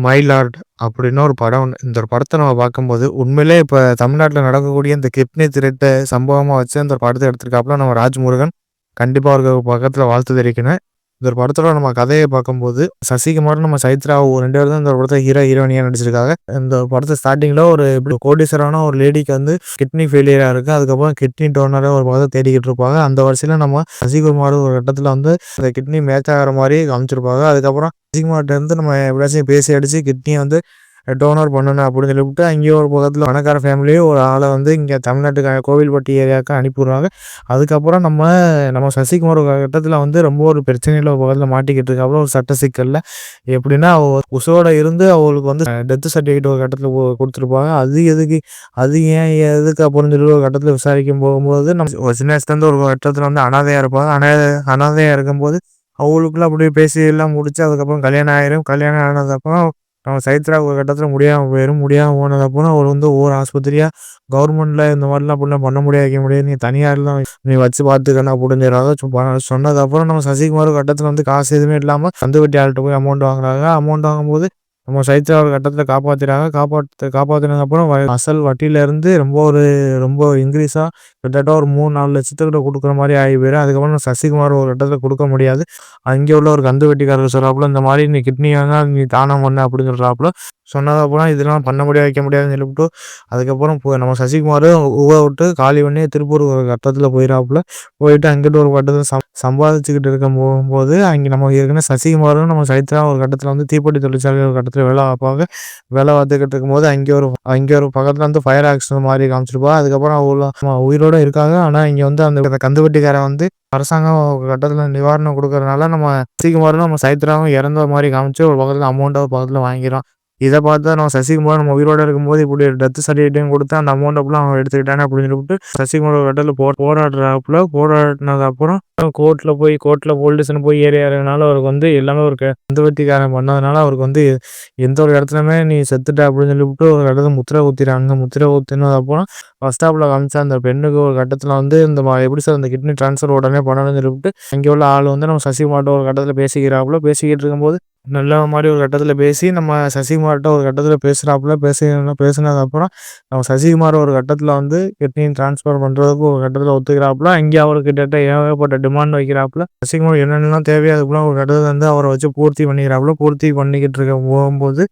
My Lord அப்படின்னு ஒரு படம் ஒண்ணு. இந்த ஒரு படத்த நம்ம பார்க்கும்போது, உண்மையிலே இப்ப தமிழ்நாட்டுல நடக்கக்கூடிய இந்த கிட்னி திருட்ட சம்பவமா வச்சு அந்த ஒரு படத்த எடுத்திருக்காப்புல நம்ம ராஜ்முருகன். கண்டிப்பா அவருக்கு பக்கத்துல வாழ்த்து தெரிவிக்கிறேன். இந்த ஒரு படத்தோட நம்ம கதைய பார்க்கும்போது, சசிகுமாரும் நம்ம சைத்ரா 2 பேரும் தான் இந்த ஒரு படத்துல ஹீரோ, ஹீரோயினியா நடிச்சிருக்காங்க. இந்த படத்த ஸ்டார்ட்டிங்ல ஒரு எப்படி கோடீஸ்வரனான ஒரு லேடிக்கு வந்து கிட்னி ஃபெயிலியரா இருக்கு. அதுக்கப்புறம் கிட்னி டோனர ஒரு பக்கத்த தேடிக்கிட்டு இருப்பாங்க. அந்த வரிசையில நம்ம சசிகுமார் ஒரு கட்டத்துல வந்து அந்த கிட்னி மேட்ச் ஆகுற மாரி காமிச்சிருப்பாங்க. அதுக்கப்புறம் சசிகுமார்ட்ட இருந்து நம்ம எப்படியாச்சும் பேசி அடிச்சு கிட்னிய வந்து டோனர் பண்ணணும் அப்படின்னு சொல்லிவிட்டு, அங்கேயே ஒரு பக்கத்துல பணக்கார ஃபேமிலியும் ஒரு ஆள வந்து இங்க தமிழ்நாட்டுக்கு கோவில்பட்டி ஏரியாவுக்கு அனுப்பி விடுறாங்க. அதுக்கப்புறம் நம்ம நம்ம சசிகுமார் ஒரு கட்டத்துல வந்து ரொம்ப ஒரு பிரச்சனையில ஒரு பக்கத்துல மாட்டிக்கிட்டு இருக்காப்புல ஒரு சட்ட சிக்கல்ல. எப்படின்னா, உசுரோட இருந்து அவங்களுக்கு வந்து டெத் சர்டிஃபிகேட் ஒரு கட்டத்துல குடுத்துருப்பாங்க. அது எதுக்கு? அது ஏன்? எதுக்கு? அப்படின்னு சொல்லி ஒரு கட்டத்துல விசாரிக்கும் போகும்போது, நம்ம ஒரு சின்ன வயசுலேருந்து ஒரு கட்டத்துல வந்து அனாதையா இருப்பாங்க. அனாதையா இருக்கும்போது, அவங்களுக்குள்ள அப்படியே பேசி எல்லாம் முடிச்சு, அதுக்கப்புறம் கல்யாணம் ஆயிரும். கல்யாணம் ஆனதுக்கப்புறம் நம்ம சைத்ரா ஒரு கட்டத்துல முடியாம போயிரும். முடியாம போனதுக்கப்புறம் அவர் வந்து ஒவ்வொரு ஆஸ்பத்திரியா கவர்மெண்ட்ல இந்த மாதிரிலாம் அப்படிலாம் பண்ண முடியாது, வைக்க முடியாது. நீ தனியார்லாம் நீ வச்சு பார்த்துக்கணும் அப்படின்னு சொன்னதுக்கப்புறம் நம்ம சசிகுமார் ஒரு கட்டத்துல வந்து காசு எதுவுமே இல்லாம கந்துவட்டி ஆள்கிட்ட போய் அமௌண்ட் வாங்குறாங்க. அமௌண்ட் வாங்கும்போது நம்ம சைத்ரா ஒரு கட்டத்துல காப்பாத்திறாங்க. காப்பாத்தினதுக்கு அப்புறம் அசல் வட்டியில இருந்து ரொம்ப இன்க்ரீஸா கிட்டத்தட்ட ஒரு 3, 4 லட்சத்துக்கிட்ட குடுக்குற மாரி ஆகி போயிரும். அதுக்கப்புறம் சசிகுமார் ஒரு கட்டத்துல குடுக்க முடியாது. அங்கே உள்ள ஒரு கந்து வெட்டிக்காரர் சொல்றாப்புல, இந்த மாரி நீ கிட்னி வேணா நீ தானம் பண்ணு அப்படின்னு சொல்றாப்புல. சொன்னதுக்கப்புறம் இதெல்லாம் பண்ண முடியாது, வைக்க முடியாதுன்னு சொல்லிப்புட்டு, அதுக்கப்புறம் நம்ம சசிகுமார் ஊர விட்டு காலி பண்ணி திருப்பூர் ஒரு கட்டத்துல போயிறாப்புல. போயிட்டு அங்கிட்டு ஒரு கட்டத்துல சம்பாதிச்சுக்கிட்டு இருக்கும் போகும்போது, அங்கே நம்ம ஏற்கனவே சசிகுமாரும் நம்ம சைத்ரா ஒரு கட்டத்துல வந்து தீப்பெட்டி தொழிற்சாலை ஒரு கட்டத்துல வேலை பார்ப்பாங்க. வேலை பார்த்துக்கிட்டு இருக்கும்போது அங்கே ஒரு பக்கத்துல வந்து ஃபயர் ஆக்சிடென்ட் மாரி காமிச்சிருப்பா. அதுக்கப்புறம் உயிரோட இருக்காங்க. ஆனா இங்க வந்து அந்த கந்துவட்டிக்காரன் வந்து அரசாங்கம் ஒரு கட்டத்துல நிவாரணம் குடுக்கறனால நம்ம சசிகுமாரும் நம்ம சைத்ராவும் இறந்த மாரி காமிச்சு ஒரு பக்கத்துல அமௌண்ட்ட ஒரு பக்கத்துல வாங்கிறான். இத பார்த்து நம்ம சசிகுமார் நம்ம உயிரோட இருக்கும்போது இப்படி டெத் சர்டிஃபிகேட்டையும் குடுத்து அந்த அமௌண்ட்ட ஃபுல்லா அவன் எடுத்துக்கிட்டானே அப்படின்னு சொல்லிட்டு சசிகுமார் ஒரு கட்டத்துல போராடுறாப்புல. போராடினது அப்புறம் கோர்ட்ல போலீஸ்ன்னு போய் ஏறிறதுனால அவருக்கு வந்து எல்லாமே ஒரு கந்துவட்டிக்காரன் பண்ணதுனால அவருக்கு வந்து எந்த ஒரு இடத்துலயுமே நீ செத்துட்ட அப்படின்னு சொல்லிவிட்டு ஒரு இடத்துல முத்திரை குத்திறாங்க. முத்திரை குத்தினது அப்புறம் ஃபர்ஸ்ட் ஸ்டாப்ல காமிச்ச அந்த பெண்ணுக்கு ஒரு கட்டத்துல வந்து எப்படி சார் அந்த கிட்னி ட்ரான்ஸ்ஃபர் உடனே பண்ணணும்னு சொல்லிவிட்டு அங்கே உள்ள ஆள் வந்து நம்ம சசிகுமார்ட்ட ஒரு கட்டத்துல பேசிக்கிறாப்புல. பேசிக்கிட்டு இருக்கும்போது நல்ல மாரி ஒரு கட்டத்துல பேசி நம்ம சசிகுமார்ட்ட ஒரு கட்டத்துல பேசுறாப்புல. பேசினதுக்கப்புறம் நம்ம சசிகுமார் ஒரு கட்டத்துல வந்து கிட்னி ட்ரான்ஸ்ஃபர் பண்றதுக்கு ஒரு கட்டத்துல ஒத்துக்கிறாப்புல. அங்கே அவருக்கு கிட்ட ஏகப்பட்ட டிமாண்ட் வைக்கிறாப்புல. சசிகுமார் என்னென்னலாம் தேவையோ அதுக்குலாம் ஒரு கட்டத்துல வந்து அவரை வச்சு பூர்த்தி பண்ணிக்கிறாப்புல. பூர்த்தி பண்ணிக்கிட்டு இருக்க போகும்போது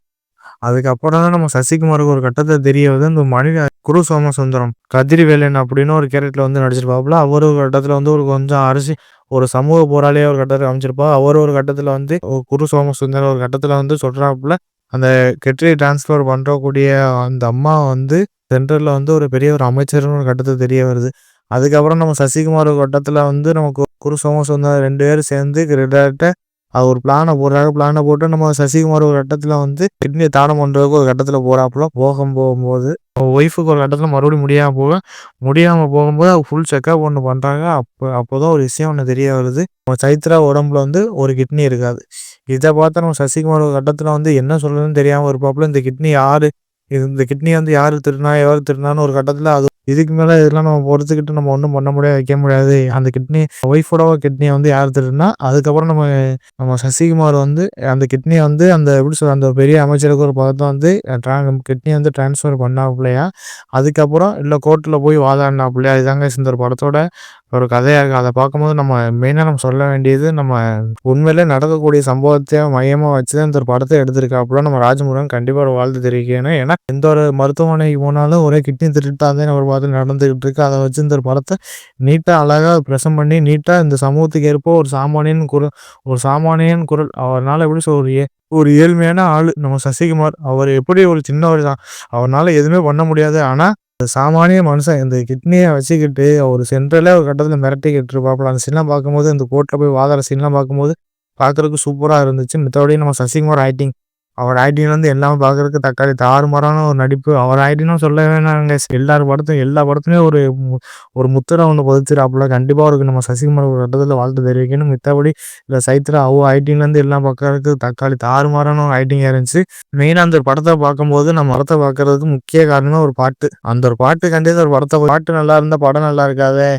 அதுக்கப்புறம் தான் நம்ம சசிகுமாருக்கு ஒரு கட்டத்துல தெரிய வருது, இந்த குரு சோமசுந்தரம் கதிர்வேலன் அப்படின்னு ஒரு கேரக்டர்ல வந்து நடிச்சிருப்பாப்புல. அவரு ஒரு கட்டத்துல வந்து ஒரு கொஞ்சம் ஒரு சமூக போராளியா ஒரு கட்டத்துல அமைச்சிருப்பா. அவர் ஒரு கட்டத்துல வந்து குரு சோமசுந்தரம் ஒரு கட்டத்துல வந்து சொல்றாப்புல, அந்த கிட்னி டிரான்ஸ்ஃபர் பண்றக்கூடிய அந்த அம்மா வந்து சென்ட்ரல்ல வந்து ஒரு பெரிய ஒரு அமைச்சர்னு ஒரு கட்டத்துல தெரிய வருது. அதுக்கப்புறம் நம்ம சசிகுமார் ஒரு கட்டத்துல வந்து நமக்கு குரு சோமசுந்தரம் 2 பேரும் சேர்ந்து கிட்டத்தட்ட அது ஒரு பிளான போடுறாங்க. பிளான போட்டு நம்ம சசிகுமார் ஒரு கட்டத்துல வந்து கிட்னிய தானம் பண்றதுக்கு ஒரு கட்டத்துல போறாப்புல. போகும்போது ஒய்ஃபுக்கு ஒரு கட்டத்துல மறுபடியும் முடியாம போகும்போது அது ஃபுல் செக்கப் ஒண்ணு பண்றாங்க. அப்போதான் ஒரு விஷயம் ஒண்ணு தெரிய வருது. நம்ம சைத்ரா உடம்புல வந்து ஒரு கிட்னி இருக்காது. இத பார்த்து நம்ம சசிகுமார் ஒரு கட்டத்துல வந்து என்ன சொல்றதுன்னு தெரியாம இருப்பாப்புல. இந்த கிட்னி வந்து யாரு திருடுனா, எவரு திருடுனான்னு ஒரு கட்டத்துல இதுக்கு மேல இதெல்லாம் நம்ம பொறுத்துக்கிட்டு நம்ம ஒண்ணும் பண்ண முடியாது, வைக்க முடியாது. அந்த ஒய்ஃபோட கிட்னிய வந்து யார் திருடுனா, அதுக்கப்புறம் நம்ம சசிகுமார் வந்து அந்த கிட்னிய வந்து அந்த எப்படி சொல்றது, அந்த பெரிய அமைச்சருக்கு ஒரு பக்கத்துல வந்து கிட்னிய வந்து ட்ரான்ஸ்ஃபர் பண்ணாப்புலயா. அதுக்கப்புறம் இல்ல கோர்ட்ல போய் வாதாடினாப்புலயா. இதுதாங்க இந்த ஒரு படத்தோட ஒரு கதையா இருக்கு. அத பார்க்கும்போது நம்ம மெயினா நம்ம சொல்ல வேண்டியது, நம்ம உண்மையிலே நடக்கக்கூடிய சம்பவத்த மையமா வச்சு தான் இந்த ஒரு படத்த எடுத்திருக்காப்புல. நம்ம ராஜமுருகன் கண்டிப்பா ஒரு வாழ்த்து தெரிவிக்கணும். ஏன்னா எந்த ஒரு மருத்துவமனைக்கு போனாலும் ஒரே கிட்னி திருட்டு தான் ஒரு பார்த்து நடந்துகிட்டு இருக்கு. அத வச்சு இந்த ஒரு படத்த நீட்டா அழகா பிரசன்ட் பண்ணி நீட்டா இந்த சமூகத்துக்கு ஏற்ப ஒரு சாமானியன் குரல் அவர்னால எப்படி ஒரு ஏழ்மையான ஆளு நம்ம சசிகுமார். அவர் எப்படி ஒரு சின்னவர் தான். அவர்னால எதுவுமே பண்ண முடியாது. ஆனா சாமானிய மனுஷன் இந்த கிட்னிய வச்சுக்கிட்டு ஒரு சென்ட்ரலே ஒரு கட்டத்துல மிரட்டிக்கிட்டு இருப்பாப்புல. அந்த சீன்லாம் பார்க்கும்போது இந்த கோர்ட்ல போய் வாதாடுற சீன்லாம் பார்க்கும்போது பார்க்கறதுக்கு சூப்பரா இருந்துச்சு. மித்தபடி நம்ம சசிகுமார் ஆக்டிங், அவர் ஆக்டிங்ல இருந்து எல்லாமே பார்க்கறதுக்கு தக்காளி தாறுமாறான ஒரு நடிப்பு. அவர் ஆக்டிங்கும் சொல்லவே வேணாங்க. எல்லா படத்துலயும் ஒரு முத்திரை ஒண்ணு பதிச்சிராப்புல. கண்டிப்பா அவருக்கு நம்ம சசிகுமார் ஒரு கட்டத்துல வாழ்த்து தெரிவிக்கணும். மித்தபடி இந்த சைத்ரா ஆக்டிங்ல இருந்து எல்லாம் பார்க்கறதுக்கு தக்காளி தாறுமாறான ஒரு ஆக்டிங்கா இருந்துச்சு. மெயினா அந்த படத்த பார்க்கும்போது நம்ம படத்த பார்க்கறதுக்கு முக்கிய காரணமே ஒரு பாட்டு. அந்த ஒரு பாட்டு கண்டிப்பா ஒரு பாட்டு நல்லா இருந்தா படம் நல்லா இருக்காதே.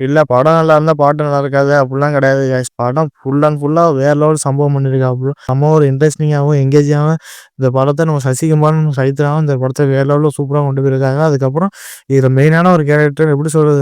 இல்ல படம் நல்லா இருந்தா பாட்டு நல்லா இருக்காது அப்படிலாம் கிடையாது கைஸ். படம் ஃபுல் அண்ட் ஃபுல்லா வேற லெவல் சம்பவம் பண்ணியிருக்காப்புல. நம்ம ஒரு இன்ட்ரெஸ்டிங்காகவும் எங்கேஜாகவும் இந்த படத்தை நம்ம சசிகுமாரும் சைத்ராவும் இந்த படத்தை வேற லெவலில் சூப்பராக கொண்டு போயிருக்காங்க. அதுக்கப்புறம் இதில் மெயினான ஒரு கேரக்டர் எப்படி சொல்கிறது,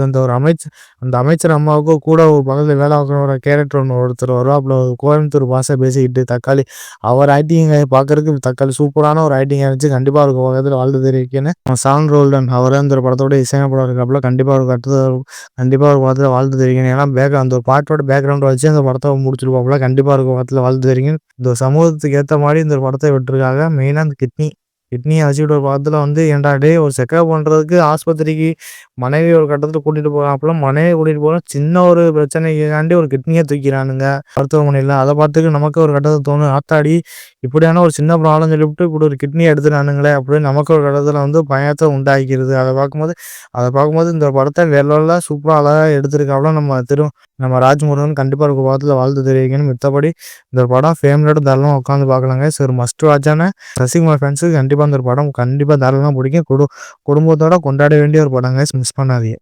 அந்த அமைச்சர் அம்மாவுக்கும் கூட ஒரு பக்கத்தில் வேலை பார்க்குற ஒரு கேரக்டர் ஒருத்தர் வருவாப்புல, கோயம்புத்தூர் பாஷை பேசிக்கிட்டு தக்காளி. அவர் ஆக்டிங் பார்க்கறதுக்கு தக்காளி சூப்பரான ஒரு ஆக்டிங் இருந்துச்சு. கண்டிப்பாக இருக்கும் பக்கத்தில் வாழ்த்து தெரிவிக்கணும். சாங் ரோல்டன் அவரே அந்த படத்தோட இசையமைப்பாளர் இருக்காப்புல. கண்டிப்பாக ஒரு கட்டுதல் கண்டிப்பா ஒரு படத்துல வாழ்த்து தெரிவிக்கணும். ஏன்னா அந்த ஒரு பாட்டோட பேக்ரவுண்ட் வச்சு அந்த படத்த முடிச்சிருப்பாப்புல. கண்டிப்பா ஒரு படத்துல வாழ்த்து தெரிவிக்கணும். இந்த சமூகத்துக்கு ஏத்த மாரி இந்த படத்த விட்டுருக்காங்க. மெயினா இந்த கிட்னிய வச்சுக்கிட்டு ஒரு படத்துல ஏன்டா டேய் ஒரு செக்கப் பண்றதுக்கு ஆஸ்பத்திரிக்கு மனைவி ஒரு கட்டத்துல கூட்டிட்டு போறாப்புல. மனைவிய கூட்டிட்டு போனா சின்ன ஒரு பிரச்சனைக்காண்டி ஒரு கிட்னிய தூக்கிறானுங்க மருத்துவமனையில. அத பார்த்துட்டு நமக்கு ஒரு கட்டத்துல தோணும், ஆத்தாடி இப்படியான ஒரு சின்ன ப்ராப்ளம் சொல்லிவிட்டு இப்படி ஒரு கிட்னிய எடுத்துட்டானுங்களே அப்படின்னு நமக்கு ஒரு கட்டத்துல பயத்த உண்டாக்கிறது. அத பார்க்கும்போது இந்த படத்த வேற லெவல்ல சூப்பரா அழகா எடுத்திருக்காப்புல நம்ம ராஜ்முருகன். கண்டிப்பா ஒரு படத்துல வாழ்த்து தெரிவிக்கணும். மித்தபடி இந்த படம் ஃபேமிலியோட தாராளமா உட்காந்து பார்க்கலாங்க. சரி, மஸ்ட் வாட்சான சசிகுமார் ஃபேன்ஸுக்கு கண்டிப்பா இந்த ஒரு படம் கண்டிப்பா தாராளமா பிடிக்கும். குடும்பத்தோட கொண்டாட வேண்டிய ஒரு படங்க. மிஸ் பண்ணாதீங்க.